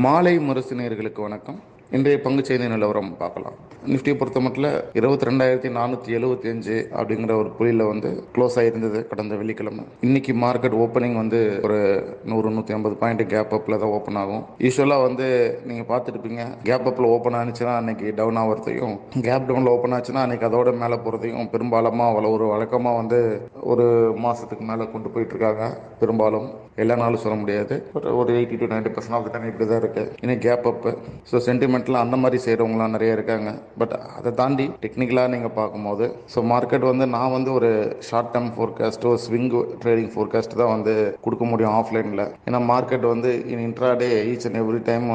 மாலை முரசு நேயர்களுக்கு வணக்கம். இன்றைய பங்குச் செய்தி நிலவரம் பார்க்கலாம். நிஃப்டியை பொறுத்த மட்டும் 22,475 அப்படிங்கிற ஒரு புள்ளியில் க்ளோஸ் ஆகிருந்தது கடந்த வெள்ளிக்கிழமை. இன்னைக்கு மார்க்கெட் ஓப்பனிங் ஒரு 100-150 பாயிண்ட் கேப் அப்பில் தான் ஓப்பன் ஆகும். யூஸ்வலாக நீங்கள் பார்த்துருப்பீங்க, கேப் அப்பில் ஓப்பன் ஆனிச்சுன்னா அன்னைக்கு டவுன் ஆகிறதையும், கேப் டவுனில் ஓப்பன் ஆச்சுன்னா அன்னைக்கு அதோட மேலே போகிறதையும் பெரும்பாலமாக ஒரு வழக்கமாக ஒரு மாதத்துக்கு மேலே கொண்டு போயிட்டு இருக்காங்க. பெரும்பாலும் எல்லா நாளும் சொல்ல முடியாது, பட் ஒரு 80-90% ஆஃப் த டைம் இப்படி தான் இருக்குது. இன்னைக்கு கேப் அப்பு. ஸோ சென்டிமெண்ட்லாம் அந்த மாதிரி செய்கிறவங்களாம் நிறைய இருக்காங்க. பட் அதை தாண்டி டெக்னிக்கலாக நீங்கள் பார்க்கும்போது மார்க்கெட் நான் ஒரு ஷார்ட் டேர்ம் ஃபோர்காஸ்ட், ஒரு ஸ்விங் ட்ரேடிங் ஃபோர்காஸ்ட் தான் கொடுக்க முடியும் ஆஃப்லைனில். ஏன்னா market in intraday each and every time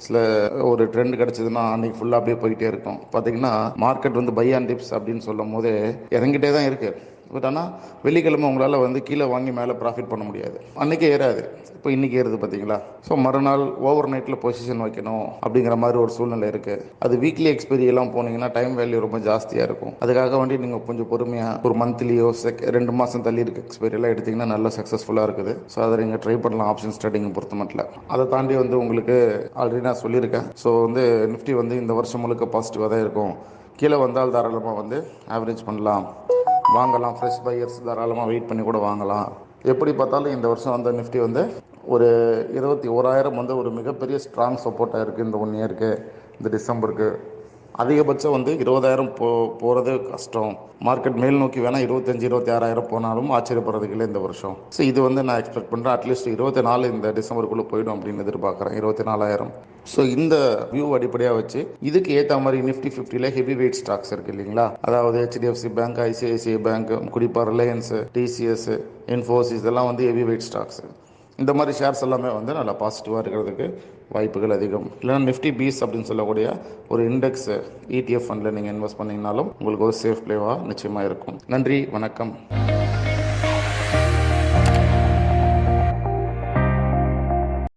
சில ஒரு ட்ரெண்ட் கிடச்சதுன்னா அன்னைக்கு ஃபுல்லாக அப்படியே போயிட்டே இருக்கும். பார்த்தீங்கன்னா மார்க்கெட் பை அண்ட் டிப்ஸ் அப்படின்னு சொல்லும் போது இறங்கிட்டே தான் இருக்குது. பட் ஆனால் வெள்ளிக்கிழமை உங்களால் கீழே வாங்கி மேலே ப்ராஃபிட் பண்ண முடியாது. அன்றைக்கே ஏறாது, இப்போ இன்றைக்கி ஏறுது பார்த்தீங்களா. ஸோ மறுநாள் ஓவர் நைட்டில் பொசிஷன் வைக்கணும் அப்படிங்கிற மாதிரி ஒரு சூழ்நிலை இருக்குது. அது வீக்லி எக்ஸ்பெரியெல்லாம் போனீங்கன்னா டைம் வேல்யூ ரொம்ப ஜாஸ்தியாக இருக்கும். அதுக்காக நீங்கள் கொஞ்சம் பொறுமையாக ஒரு மந்த்லியோ 2 மாதம் தள்ளி இருக்க எக்ஸ்பெரியெல்லாம் எடுத்திங்கன்னா நல்லா சக்ஸஸ்ஃபுல்லாக இருக்குது. ஸோ அதை நீங்கள் ட்ரை பண்ணலாம் ஆப்ஷன் ட்ரேடிங் பொறுத்த மட்டும். அதை தாண்டி உங்களுக்கு ஆல்ரெடி நான் சொல்லியிருக்கேன். ஸோ நிஃப்டி இந்த வருஷம் முழுக்க பாசிட்டிவாக தான் இருக்கும். கீழே வந்தால் தாராளமாக ஆவரேஜ் பண்ணலாம், வாங்கலாம். ஃப்ரெஷ் பையர்ஸ் தாராளமாக வெயிட் பண்ணி கூட வாங்கலாம். எப்படி பார்த்தாலும் இந்த வருஷம் நிஃப்டி ஒரு 21,000 ஒரு மிகப்பெரிய ஸ்ட்ராங் சப்போர்ட்டாக இருக்குது. இந்த 1 இயருக்கு, இந்த டிசம்பருக்கு அதிகபட்சம் 20,000 போகிறது கஷ்டம். மார்க்கெட் மேல் நோக்கி வேணால் 25,000-26,000 போனாலும் ஆச்சரியப்படுறதுக்கு இல்லை இந்த வருஷம். ஸோ இது நான் எக்ஸ்பெக்ட் பண்ணுறேன். அட்லீஸ்ட் 24 இந்த டிசம்பருக்குள்ளே போய்டும் அப்படின்னு எதிர்பார்க்குறேன். 24,000. ஸோ இந்த வியூ அடிப்படையாக வச்சு இதுக்கு ஏற்ற மாதிரி நிஃப்டி 50ல் ஹெவி வெயிட் ஸ்டாக்ஸ் இருக்குது இல்லைங்களா. அதாவது HDFC பேங்க், ICICI பேங்க், குறிப்பாக ரிலையன்ஸு, TCS, இன்ஃபோசிஸ், இதெல்லாம் ஹெவி வெயிட் ஸ்டாக்ஸு. இந்த மாதிரி ஷேர்ஸ் எல்லாமே நல்லா பாசிட்டிவாக இருக்கிறதுக்கு வாய்ப்புகள் அதிகம். இல்லைனா நிஃப்டி பீஸ் அப்படின்னு சொல்லக்கூடிய ஒரு இண்டெக்ஸ் ETF ஃபண்டில் நீங்கள் இன்வெஸ்ட் பண்ணிங்கனாலும் உங்களுக்கு ஒரு சேஃப் பிளேவாக நிச்சயமாக இருக்கும். நன்றி, வணக்கம்.